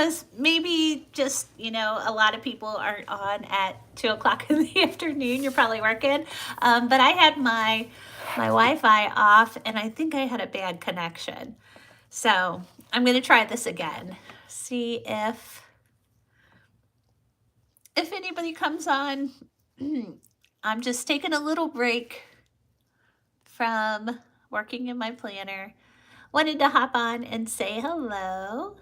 knows, maybe just, a lot of people aren't on at 2 o'clock in the afternoon. You're probably working. But I had my Wi-Fi off and I think I had a bad connection. So I'm going to try this again. See if anybody comes on. I'm just taking a little break from working in my planner. Wanted to hop on and say hello.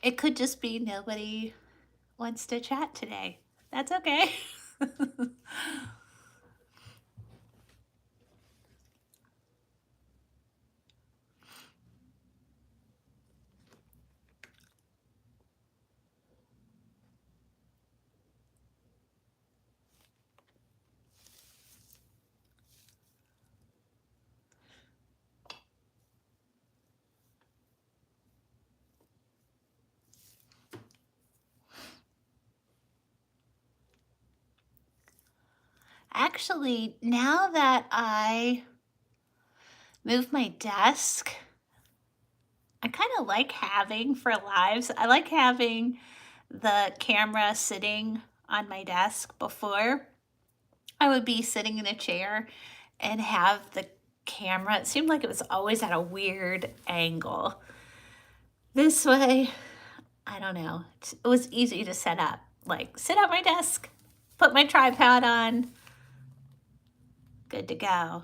It could just be nobody wants to chat today. That's okay. Actually, now that I moved my desk, I kind of like having for lives, I like having the camera sitting on my desk. Before, I would be sitting in a chair and have the camera. It seemed like it was always at a weird angle. This way, I don't know, it was easy to set up. Like, sit at my desk, put my tripod on, good to go.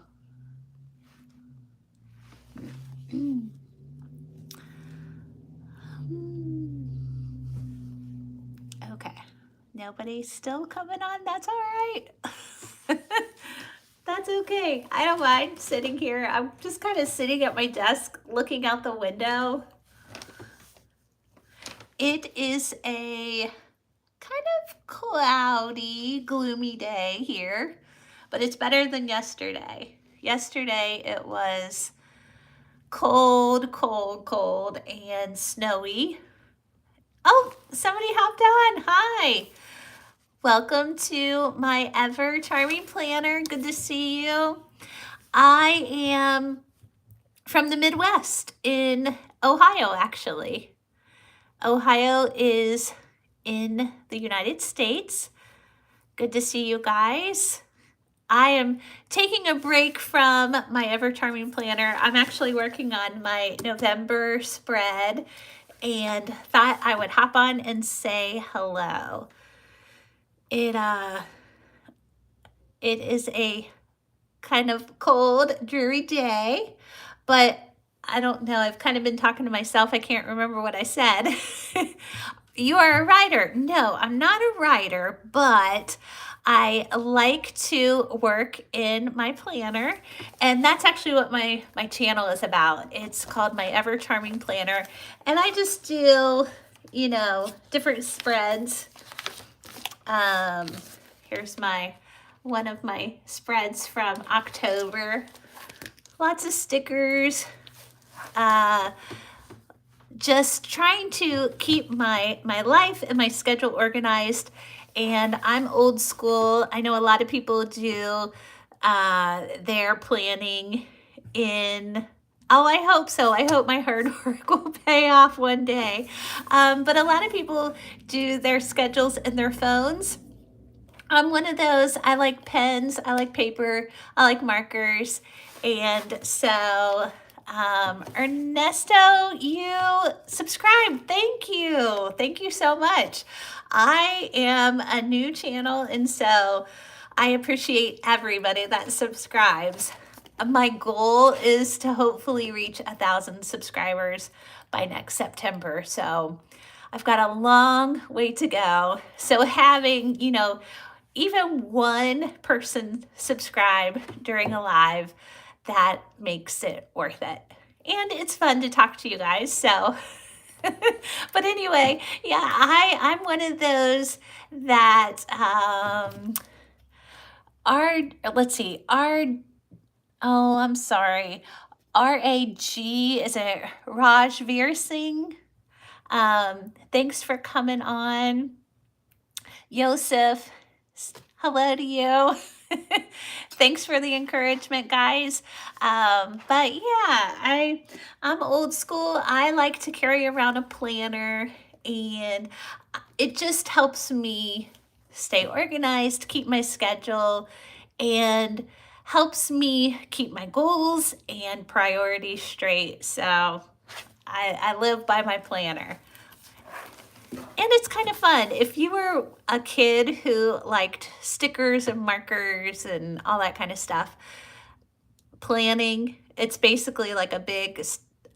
Okay, nobody's still coming on. That's all right. That's okay. I don't mind sitting here. I'm just kind of sitting at my desk looking out the window. It is a kind of cloudy, gloomy day here, but it's better than yesterday. Yesterday it was cold, cold, cold, and snowy. Oh, somebody hopped on. Hi. Welcome to my Ever Charming Planner. Good to see you. I am from the Midwest in Ohio, actually. Ohio is in the United States. Good to see you guys. I am taking a break from my Ever Charming Planner. I'm actually working on my November spread and thought I would hop on and say hello. It is a kind of cold, dreary day, but I don't know. I've kind of been talking to myself. I can't remember what I said. You are a writer. No, I'm not a writer, but I like to work in my planner, and that's actually what my channel is about. It's called my Ever Charming Planner, and I just do, different spreads. Here's one of my spreads from October. Lots of stickers. Just trying to keep my life and my schedule organized. And I'm old school. I know a lot of people do their planning in, oh, I hope so. I hope my hard work will pay off one day. But a lot of people do their schedules in their phones. I'm one of those. I like pens, I like paper, I like markers. And so Ernesto, you subscribed. Thank you. Thank you so much. I am a new channel, and so I appreciate everybody that subscribes. My goal is to hopefully reach 1,000 subscribers by next September. So I've got a long way to go. So having, even one person subscribe during a live, that makes it worth it. And it's fun to talk to you guys. So, but anyway, yeah, I'm one of those that I'm sorry, RAG, is it Rajveer Singh? Thanks for coming on. Yosef, hello to you. Thanks for the encouragement, guys. But yeah, I'm old school. I like to carry around a planner, and it just helps me stay organized, keep my schedule, and helps me keep my goals and priorities straight. So I live by my planner. And it's kind of fun. If you were a kid who liked stickers and markers and all that kind of stuff, planning, it's basically like a big,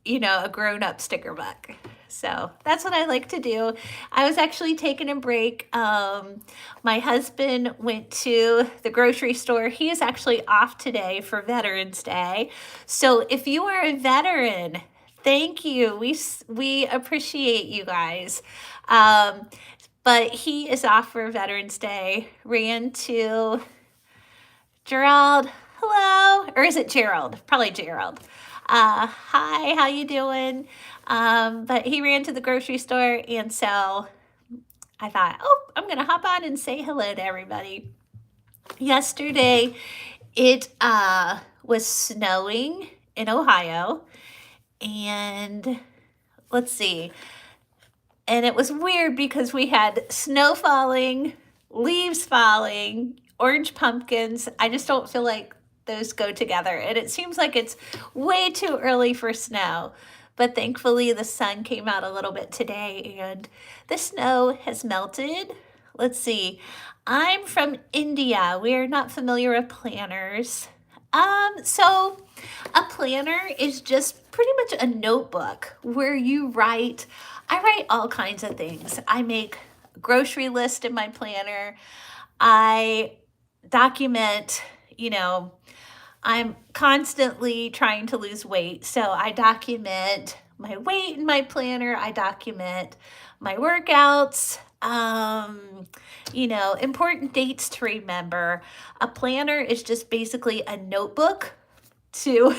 a grown up sticker book. So that's what I like to do. I was actually taking a break. My husband went to the grocery store. He is actually off today for Veterans Day. So if you are a veteran, thank you. We appreciate you guys. But he is off for Veterans Day. Ran to Gerald. Hello, or is it Gerald? Probably Gerald. Hi, how you doing? But he ran to the grocery store, and so I thought, oh, I'm gonna hop on and say hello to everybody. Yesterday, it was snowing in Ohio, and let's see. And it was weird because we had snow falling, leaves falling, orange pumpkins. I just don't feel like those go together. And it seems like it's way too early for snow. But thankfully, the sun came out a little bit today and the snow has melted. Let's see. I'm from India. We are not familiar with planners. So a planner is just pretty much a notebook where I write all kinds of things. I make a grocery list in my planner. I document, I'm constantly trying to lose weight. So I document my weight in my planner. I document my workouts, important dates to remember. A planner is just basically a notebook to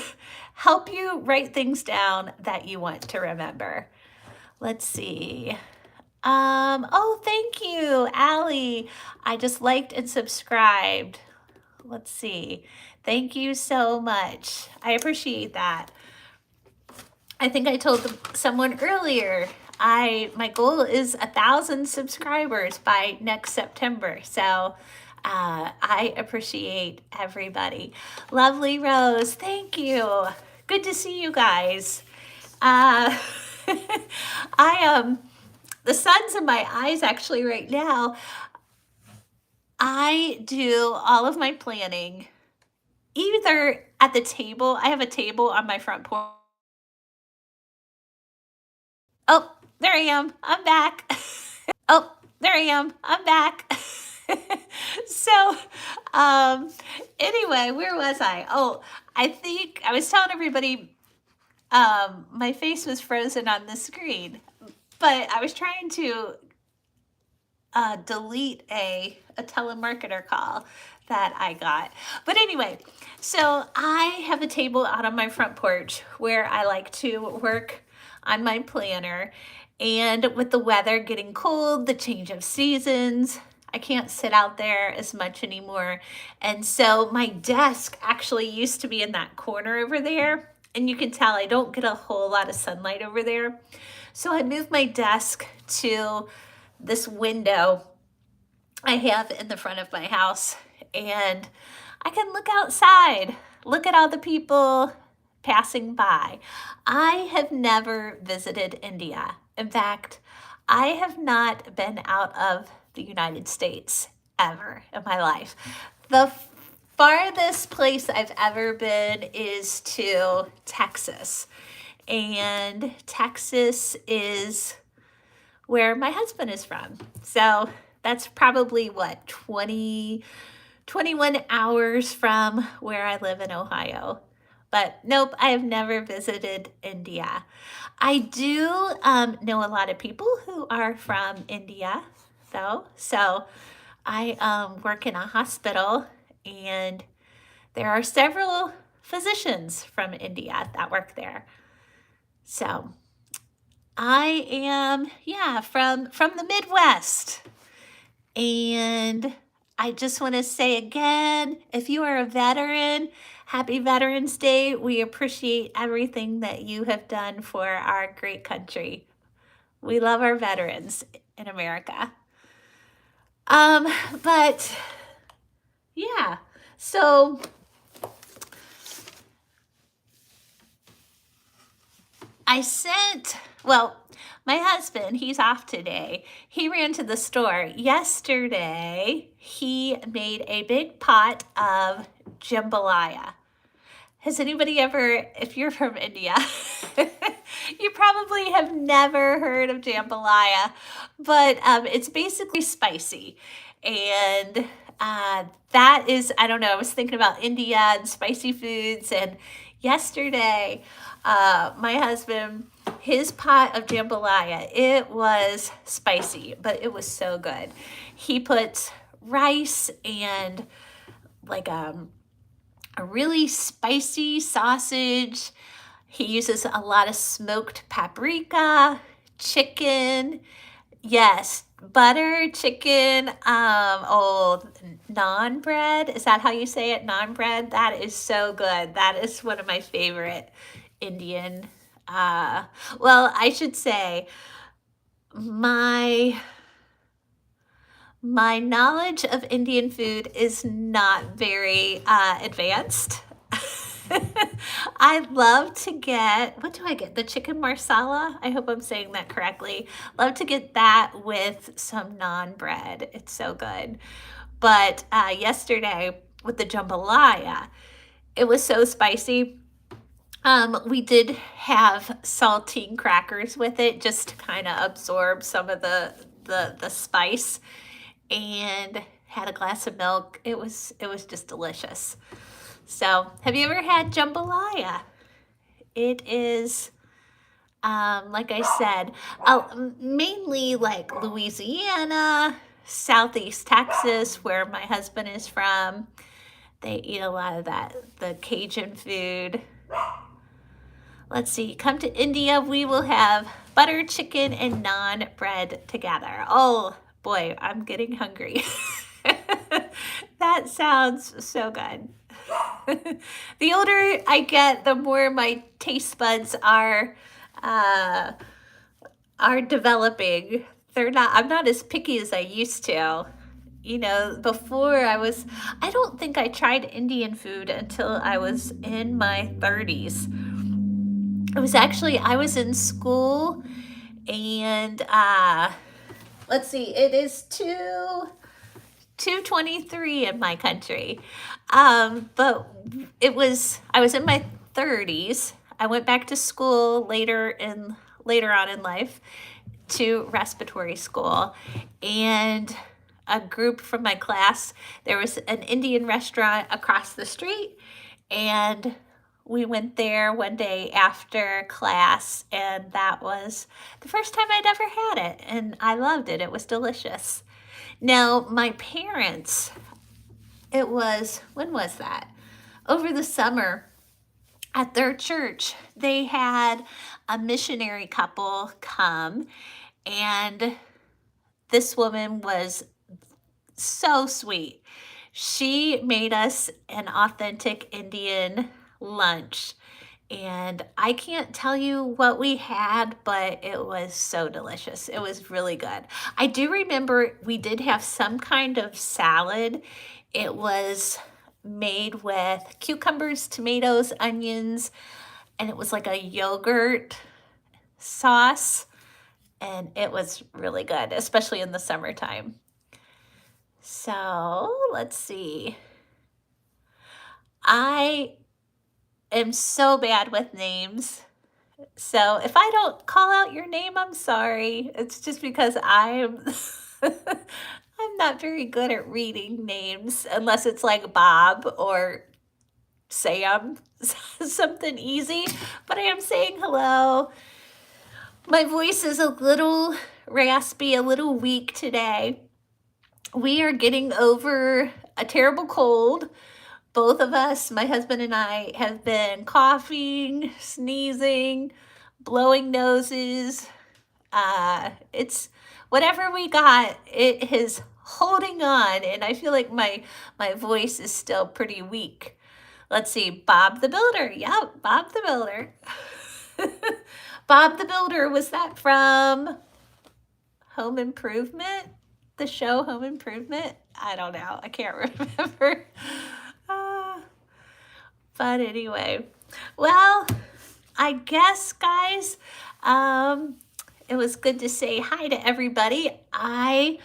help you write things down that you want to remember. Let's see. Oh, thank you, Allie. I just liked and subscribed. Let's see. Thank you so much. I appreciate that. I think I told someone earlier, my goal is 1,000 subscribers by next September. So I appreciate everybody. Lovely Rose, thank you. Good to see you guys. The sun's in my eyes actually right now. I do all of my planning either at the table. I have a table on my front porch. Oh, there I am. I'm back. Oh, there I am. I'm back. So, anyway, where was I? Oh, I think I was telling everybody my face was frozen on the screen, but I was trying to delete a telemarketer call that I got. But anyway, so I have a table out on my front porch where I like to work on my planner. And with the weather getting cold, the change of seasons, I can't sit out there as much anymore. And so my desk actually used to be in that corner over there. And you can tell I don't get a whole lot of sunlight over there. So I moved my desk to this window I have in the front of my house, and I can look outside, look at all the people passing by. I have never visited India. In fact, I have not been out of the United States ever in my life. The farthest place I've ever been is to Texas. And Texas is where my husband is from. So that's probably 21 hours from where I live in Ohio. But nope, I have never visited India. I do know a lot of people who are from India, though. So I work in a hospital, and there are several physicians from India that work there. So I am, yeah, from the Midwest. And I just want to say again, if you are a veteran, happy Veterans Day. We appreciate everything that you have done for our great country. We love our veterans in America. Um, but yeah. So I sent, well, my husband, he's off today. He ran to the store. Yesterday, he made a big pot of jambalaya. Has anybody ever, if you're from India, you probably have never heard of jambalaya, but it's basically spicy. And that is, I don't know, I was thinking about India and spicy foods. And yesterday, my husband, his pot of jambalaya, it was spicy, but it was so good. He puts rice and like a really spicy sausage. He uses a lot of smoked paprika, chicken, yes, butter, chicken, naan bread. Is that how you say it? Naan bread? That is so good. That is one of my favorite Indian, well, I should say my my knowledge of Indian food is not very advanced. I love to get, what do I get? The chicken marsala. I hope I'm saying that correctly. Love to get that with some naan bread. It's so good. But yesterday with the jambalaya, it was so spicy. We did have saltine crackers with it just to kind of absorb some of the spice, and had a glass of milk. It was just delicious. So, have you ever had jambalaya? It is, like I said, mainly like Louisiana, Southeast Texas, where my husband is from. They eat a lot of that, the Cajun food. Let's see, come to India, we will have butter chicken and naan bread together. Oh boy, I'm getting hungry. That sounds so good. The older I get, the more my taste buds uh, are developing. I'm not as picky as I used to. You know, before I don't think I tried Indian food until I was in my 30s. It was actually, I was in school and let's see, it is 2:23 in my country. But I was in my 30s. I went back to school later on in life to respiratory school, and a group from my class, there was an Indian restaurant across the street, and we went there one day after class, and that was the first time I'd ever had it, and I loved it. It was delicious. Now, my parents, when was that? Over the summer at their church, they had a missionary couple come, and this woman was so sweet. She made us an authentic Indian lunch. And I can't tell you what we had, but it was so delicious. It was really good. I do remember we did have some kind of salad. It was made with cucumbers, tomatoes, onions, and it was like a yogurt sauce. And it was really good, especially in the summertime. So let's see. I am so bad with names. So if I don't call out your name, I'm sorry. It's just because I'm I'm not very good at reading names unless it's like Bob or Sam, something easy. But I am saying hello. My voice is a little raspy, a little weak today. We are getting over a terrible cold. Both of us, my husband and I, have been coughing, sneezing, blowing noses. It's whatever we got, it is holding on, and I feel like my voice is still pretty weak. Let's see, Bob the Builder. Yep, Bob the Builder. Bob the Builder, was that from Home Improvement? The show Home Improvement? I don't know. I can't remember. Uh, but anyway, well, I guess, guys, it was good to say hi to everybody. I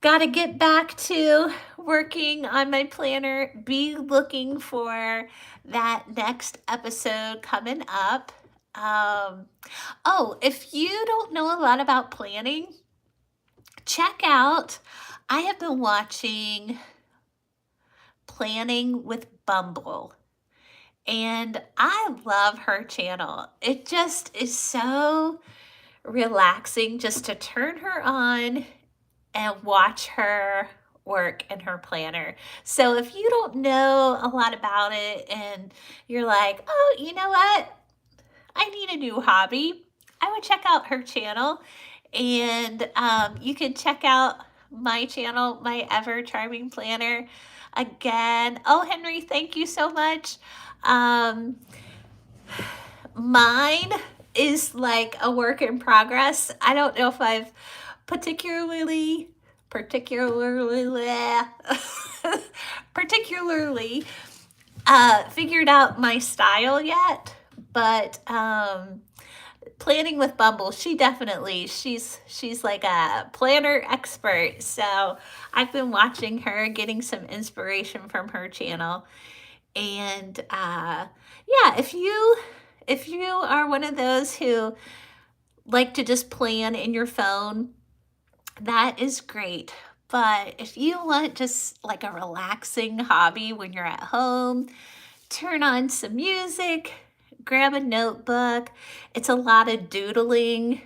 got to get back to working on my planner. Be looking for that next episode coming up. Oh, if you don't know a lot about planning, check out, I have been watching Planning with Bumble, and I love her channel. It just is so relaxing just to turn her on and watch her work in her planner. So if you don't know a lot about it and you're like, oh, you know what? I need a new hobby, I would check out her channel. And you can check out my channel, My Ever Charming Planner. Again, oh, Henry, thank you so much. Mine is like a work in progress. I don't know if I've particularly figured out my style yet, but Planning with Bumble, she's like a planner expert. So I've been watching her, getting some inspiration from her channel. And yeah, if you are one of those who like to just plan in your phone, that is great. But if you want just like a relaxing hobby when you're at home, turn on some music, grab a notebook. It's a lot of doodling,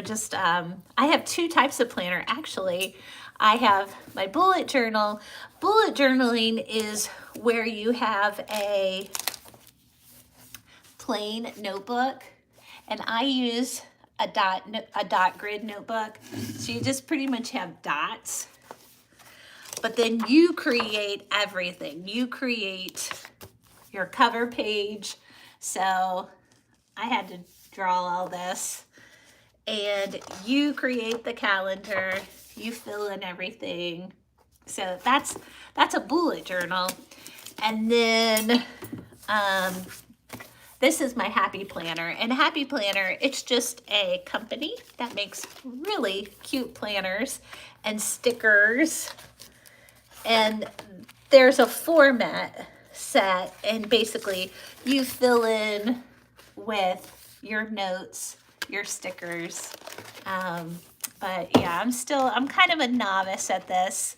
just I have two types of planner actually. I have my bullet journal. Bullet journaling is where you have a plain notebook, and I use a dot grid notebook. So you just pretty much have dots, but then you create everything. You create your cover page. So I had to draw all this, and you create the calendar, you fill in everything. So that's a bullet journal. And then this is my Happy Planner. And Happy Planner, it's just a company that makes really cute planners and stickers. And there's a format set, and basically you fill in with your notes, your stickers. But yeah, I'm kind of a novice at this.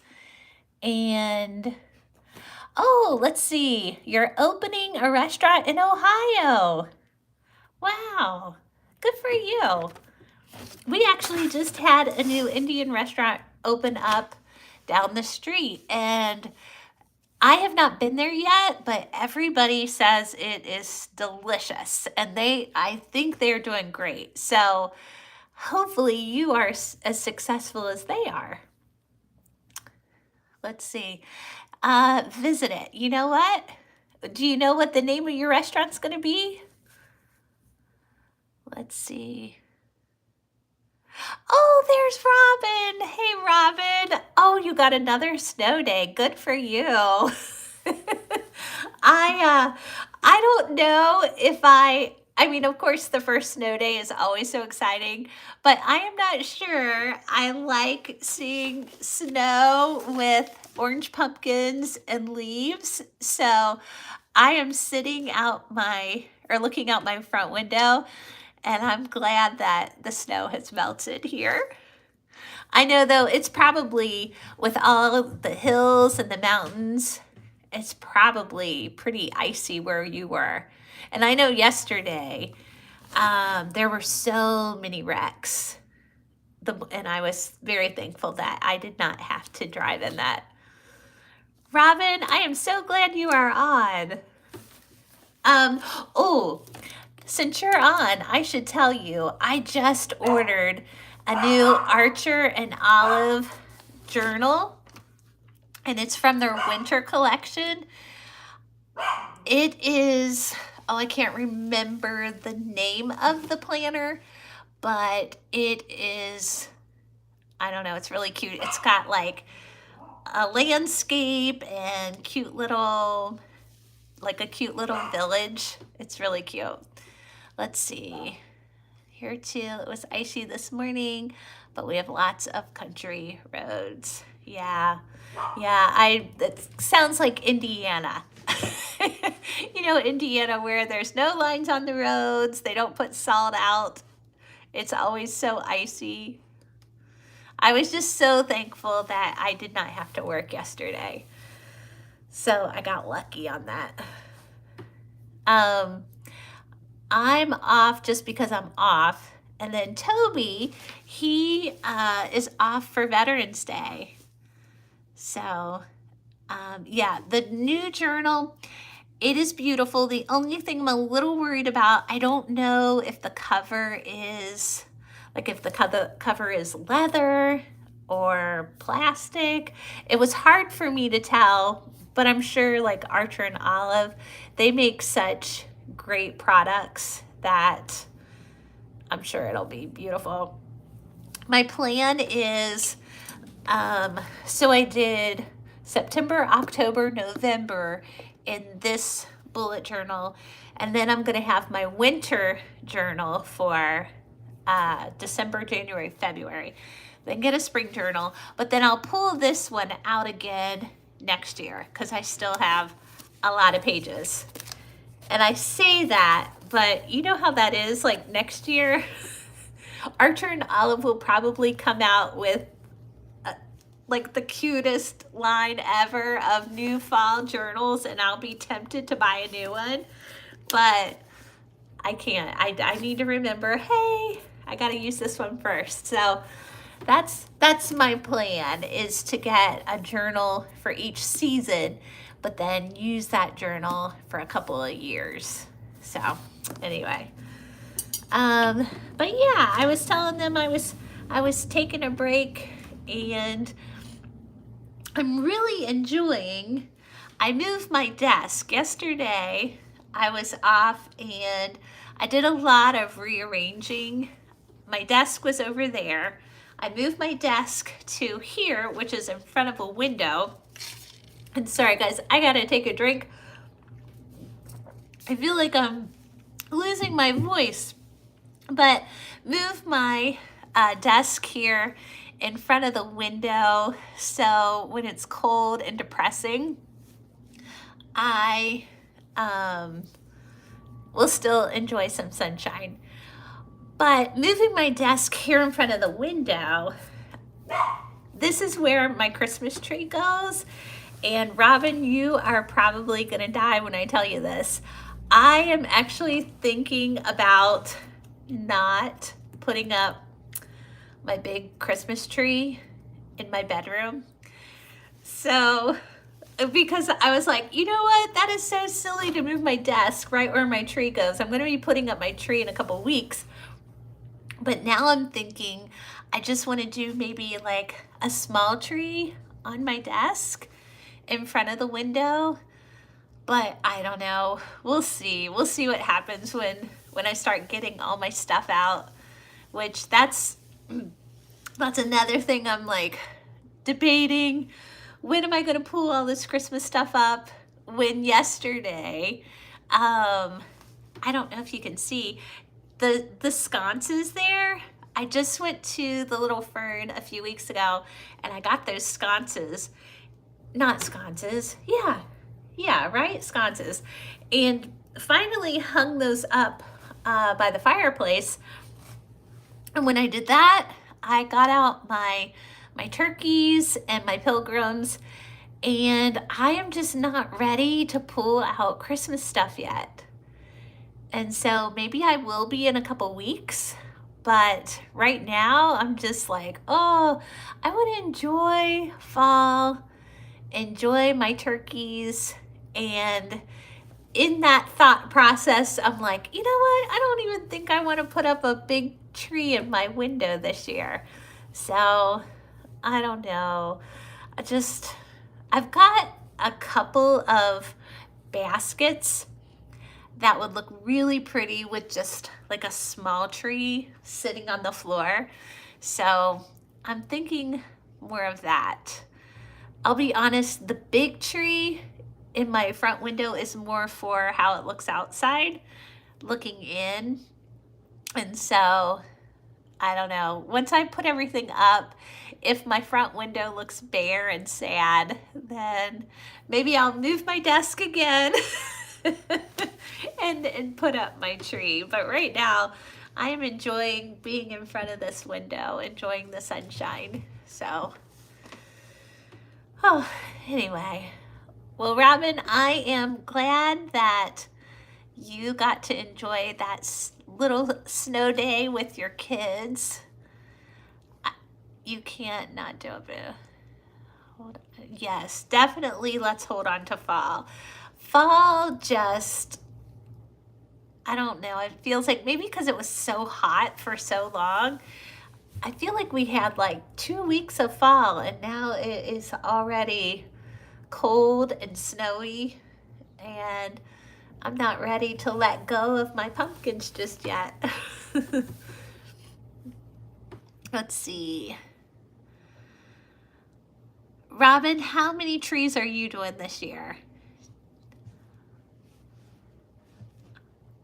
And oh, let's see, you're opening a restaurant in Ohio. Wow, good for you. We actually just had a new Indian restaurant open up down the street, and I have not been there yet, but everybody says it is delicious, and I think they're doing great. So hopefully you are as successful as they are. Let's see. Visit it. You know what? Do you know what the name of your restaurant's going to be? Let's see. Oh, there's Robin. Hey, Robin. Oh, you got another snow day. Good for you. I don't know if I mean, of course, the first snow day is always so exciting, but I am not sure I like seeing snow with orange pumpkins and leaves. So I am looking out my front window, and I'm glad that the snow has melted here. I know, though, it's probably, with all the hills and the mountains, it's probably pretty icy where you were. And I know yesterday there were so many wrecks, and I was very thankful that I did not have to drive in that. Robin, I am so glad you are on. Oh, Since you're on, I should tell you, I just ordered a new Archer and Olive journal, and it's from their winter collection. It is, oh, I can't remember the name of the planner, but it is, I don't know, it's really cute. It's got like a landscape and like a cute little village. It's really cute. Let's see. Here too, it was icy this morning, but we have lots of country roads. Yeah, it sounds like Indiana. You know, Indiana, where there's no lines on the roads, they don't put salt out. It's always so icy. I was just so thankful that I did not have to work yesterday. So I got lucky on that. I'm off just because I'm off. And then Toby, he is off for Veterans Day. So, yeah, the new journal, it is beautiful. The only thing I'm a little worried about, I don't know if the cover is, like if the cover is leather or plastic. It was hard for me to tell, but I'm sure like Archer and Olive, they make such great products that I'm sure it'll be beautiful. My plan is, so I did September, October, November in this bullet journal, and then I'm going to have my winter journal for December, January, February. Then get a spring journal, but then I'll pull this one out again next year because I still have a lot of pages. And I say that, but you know how that is, like next year, Archer and Olive will probably come out with like the cutest line ever of new fall journals, and I'll be tempted to buy a new one, but I can't. I need to remember, hey, I got to use this one first. So that's my plan, is to get a journal for each season, but then use that journal for a couple of years. So anyway, but yeah, I was telling them I was taking a break, and I'm really enjoying. I moved my desk yesterday. I was off and I did a lot of rearranging. My desk was over there. I moved my desk to here, which is in front of a window. And sorry guys, I gotta take a drink. I feel like I'm losing my voice, but move my desk here in front of the window, so when it's cold and depressing, I will still enjoy some sunshine. But moving my desk here in front of the window, this is where my Christmas tree goes. And Robin, you are probably gonna die when I tell you this. I am actually thinking about not putting up my big Christmas tree in my bedroom. So, because I was like, you know what? That is so silly to move my desk right where my tree goes. I'm going to be putting up my tree in a couple weeks. But now I'm thinking I just want to do maybe like a small tree on my desk in front of the window. But I don't know. We'll see. We'll see what happens when I start getting all my stuff out, which that's another thing I'm like debating. When am I going to pull all this Christmas stuff up? When yesterday, I don't know if you can see the sconces there. I just went to the Little Fern a few weeks ago and I got those sconces. Not sconces. Yeah, right? Sconces. And finally hung those up by the fireplace. And when I did that, I got out my turkeys and my pilgrims, and I am just not ready to pull out Christmas stuff yet. And so maybe I will be in a couple weeks, but right now I'm just like, oh, I want to enjoy fall, enjoy my turkeys, and in that thought process, I'm like, you know what? I don't even think I want to put up a big tree in my window this year. So I don't know. I've got a couple of baskets that would look really pretty with just like a small tree sitting on the floor. So I'm thinking more of that. I'll be honest, the big tree in my front window is more for how it looks outside, looking in. And so I don't know. Once I put everything up, if my front window looks bare and sad, then maybe I'll move my desk again and put up my tree. But right now, I am enjoying being in front of this window, enjoying the sunshine. So, oh, anyway. Well, Robin, I am glad that you got to enjoy that little snow day with your kids. You can't not do it, boo. Yes, definitely let's hold on to fall. Fall just, I don't know, it feels like maybe because it was so hot for so long, I feel like we had like 2 weeks of fall and now it is already cold and snowy, and I'm not ready to let go of my pumpkins just yet. Let's see. Robin, how many trees are you doing this year?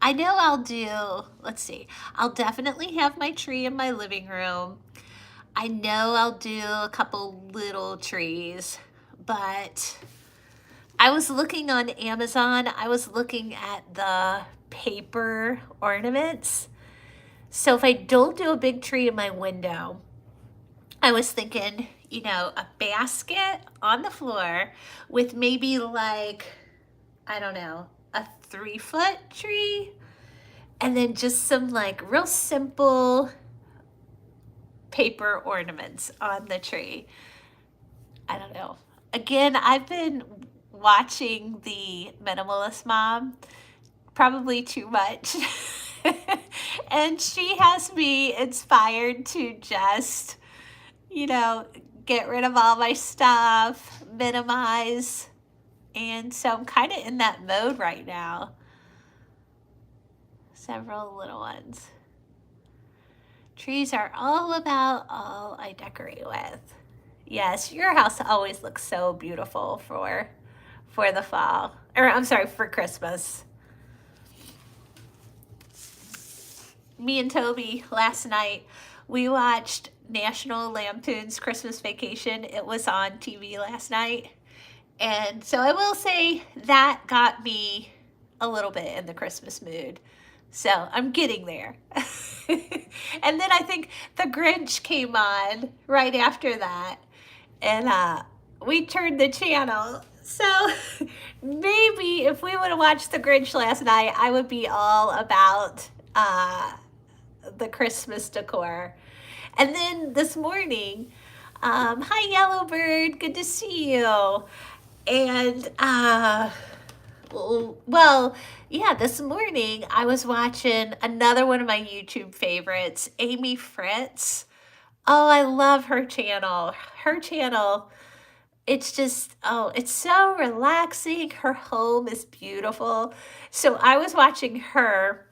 I know I'll do, let's see, I'll definitely have my tree in my living room. I know I'll do a couple little trees, but I was looking on Amazon, I was looking at the paper ornaments. So if I don't do a big tree in my window, I was thinking, a basket on the floor with maybe like, I don't know, a 3-foot tree, and then just some like real simple paper ornaments on the tree. I don't know. Again, I've been watching the Minimalist Mom probably too much. And she has me inspired to just, get rid of all my stuff, minimize. And so I'm kind of in that mode right now. Several little ones. Trees are all about all I decorate with. Yes, your house always looks so beautiful for the fall. Or I'm sorry, for Christmas. Me and Toby last night, we watched National Lampoon's Christmas Vacation. It was on TV last night. And so I will say that got me a little bit in the Christmas mood. So I'm getting there. And then I think The Grinch came on right after that. And we turned the channel. So maybe if we would have watched The Grinch last night, I would be all about the Christmas decor. And then this morning, hi Yellowbird, good to see you. And well, yeah, this morning I was watching another one of my YouTube favorites, Amy Fritz. Oh, I love her channel. Her channel, it's just, oh, it's so relaxing. Her home is beautiful. So I was watching her,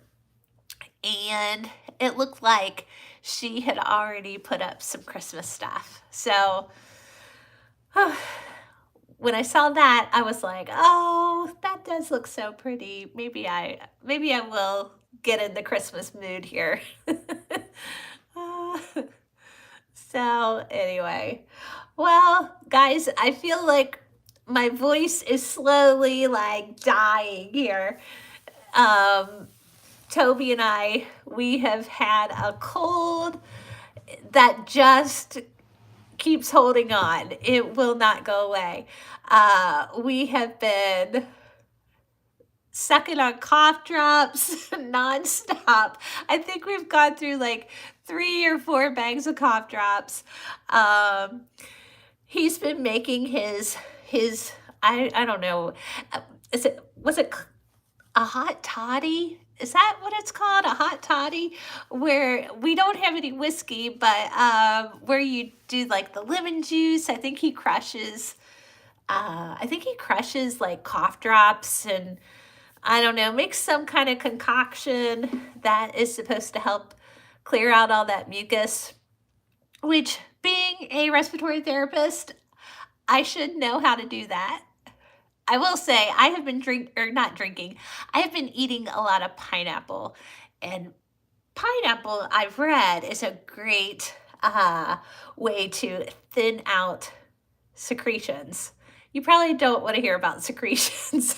and it looked like she had already put up some Christmas stuff. So when I saw that, I was like, oh, that does look so pretty. Maybe I will get in the Christmas mood here. So anyway, well, guys, I feel like my voice is slowly like dying here. Toby and I, we have had a cold that just keeps holding on. It will not go away. We have been sucking on cough drops nonstop. I think we've gone through like 3 or 4 bags of cough drops. He's been making his I don't know, was it a hot toddy. Is that what it's called? A hot toddy? Where we don't have any whiskey, but where you do like the lemon juice. I think he crushes like cough drops and I don't know, makes some kind of concoction that is supposed to help clear out all that mucus, which being a respiratory therapist, I should know how to do that. I will say I have been not drinking. I have been eating a lot of pineapple, and pineapple I've read is a great way to thin out secretions. You probably don't want to hear about secretions.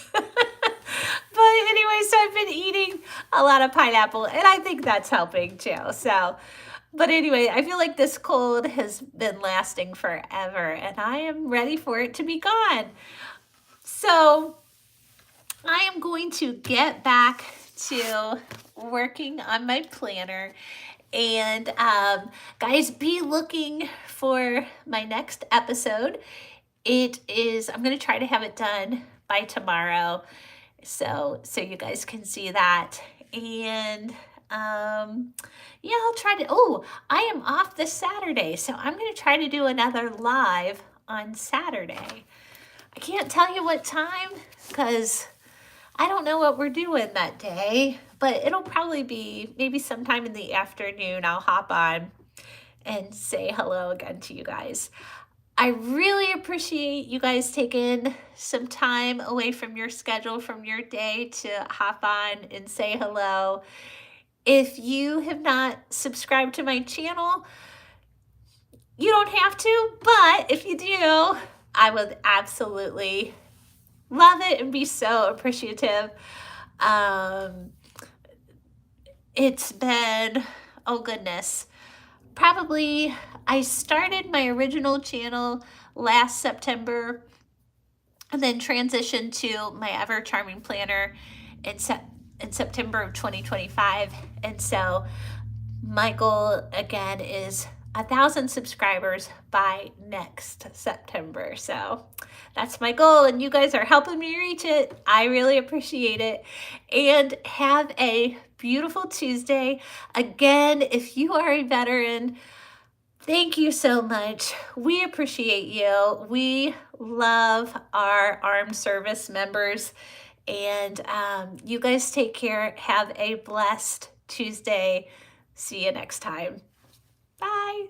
But anyway, so I've been eating a lot of pineapple and I think that's helping too. So, but anyway, I feel like this cold has been lasting forever and I am ready for it to be gone. So, I am going to get back to working on my planner. And guys, be looking for my next episode. I'm going to try to have it done by tomorrow. So you guys can see that. And yeah, I'll try to, I am off this Saturday. So I'm going to try to do another live on Saturday. I can't tell you what time because I don't know what we're doing that day, but it'll probably be maybe sometime in the afternoon. I'll hop on and say hello again to you guys. I really appreciate you guys taking some time away from your schedule, from your day to hop on and say hello. If you have not subscribed to my channel, you don't have to, but if you do, I would absolutely love it and be so appreciative. It's been, oh goodness, probably I started my original channel last September and then transitioned to my Ever Charming Planner in September of 2025. And so my goal again is 1,000 subscribers by next September. So that's my goal and you guys are helping me reach it. I really appreciate it. And have a beautiful Tuesday. Again, if you are a veteran, thank you so much. We appreciate you. We love our armed service members. And you guys take care. Have a blessed Tuesday. See you next time. Bye.